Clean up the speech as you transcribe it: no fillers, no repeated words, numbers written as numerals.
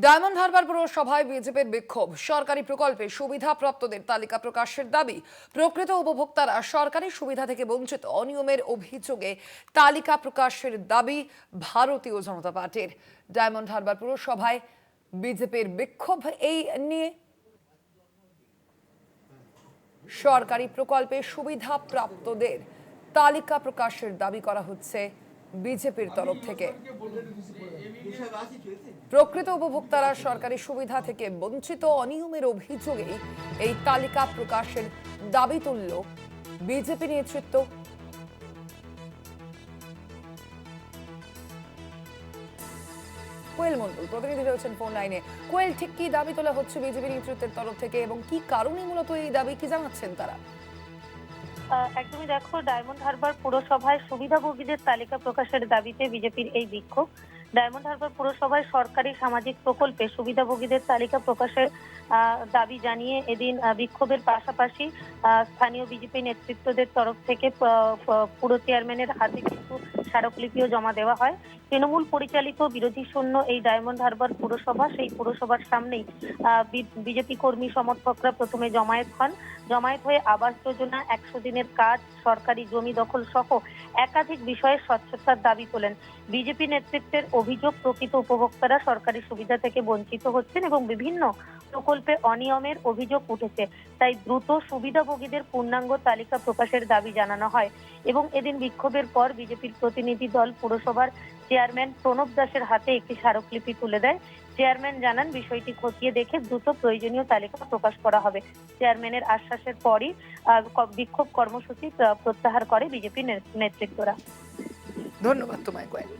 Diamond Harbour পৌরসভায় বিজেপির বিক্ষোভ। সরকারি প্রকল্পে সুবিধাপ্রাপ্তদের তালিকা প্রকাশের দাবি। প্রকৃত উপভোক্তারা সরকারি সুবিধা থেকে বঞ্চিত, অনিয়মের অভিযোগে তালিকা প্রকাশের দাবি ভারতীয় জনতা পার্টির। ডায়মন্ড হারবার পৌরসভায় বিজেপির বিক্ষোভ এই নিয়ে। সরকারি প্রকল্পে সুবিধাপ্রাপ্তদের তালিকা প্রকাশের দাবি করা হচ্ছে বিজেপির তরফ থেকে। প্রকৃত উপভোক্তারা সরকারি সুবিধা থেকে বঞ্চিত, অনিয়মের অভিযোগে এই তালিকা প্রকাশের দাবি তুলল বিজেপি নেতৃত্ব। কোয়েল মন্ডল প্রতিনিধি রয়েছেন ফোন লাইনে। কোয়েল, ঠিক কি দাবি তোলা হচ্ছে বিজেপি নেতৃত্বের তরফ থেকে এবং কি কারণে মূলত এই দাবি, কি জানাচ্ছেন তারা? একদমই দেখো, ডায়মন্ড হারবার পুরসভায় সুবিধাভোগীদের তালিকা প্রকাশের দাবিতে বিজেপির এই বিক্ষোভ। ডায়মন্ড হারবার পুরসভায় সরকারি সামাজিক প্রকল্পে সুবিধাভোগীদের তালিকা প্রকাশের দাবি জানিয়ে এদিন বিক্ষোভের পাশাপাশি স্থানীয় বিজেপি নেতৃত্বদের তরফ থেকে পুর চেয়ারম্যানের হাতে কিছু স্মারকলিপিও জমা দেওয়া হয়। তৃণমূল পরিচালিত বিরোধী শূন্য এই ডায়মন্ড হারবার পুরসভা, সেই পুরসভার সামনেই বিজেপি কর্মী সমর্থকরা প্রথমে জমায়েত হন। জমায়েত হয়ে আবাস যোজনা, 100 দিনের কাজ, সরকারি জমি দখল সহ একাধিক বিষয়ে স্বচ্ছতার দাবি তোলেন। বিজেপি নেতৃত্বের অভিযোগ, প্রকৃত উপভোক্তারা সরকারি সুবিধা থেকে বঞ্চিত হচ্ছেন এবং বিভিন্ন প্রকল্পে অনিয়মের অভিযোগ উঠেছে। তাই দ্রুত সুবিধাভোগীদের পূর্ণাঙ্গ তালিকা প্রকাশের দাবি জানানো হয়। এবং এদিন বিক্ষোভের পর বিজেপির প্রতিনিধি দল পুরসভার চেয়ারম্যান প্রণব দাসের হাতে একটি স্মারকলিপি তুলে দেয়। চেয়ারম্যান জানান, বিষয়টি খতিয়ে দেখে দ্রুত প্রয়োজনীয় তালিকা প্রকাশ করা হবে। চেয়ারম্যানের আশ্বাসের পরই বিক্ষোভ কর্মসূচি প্রত্যাহার করে বিজেপি নেতৃত্বরা। ধন্যবাদ তোমায় কোয়েল।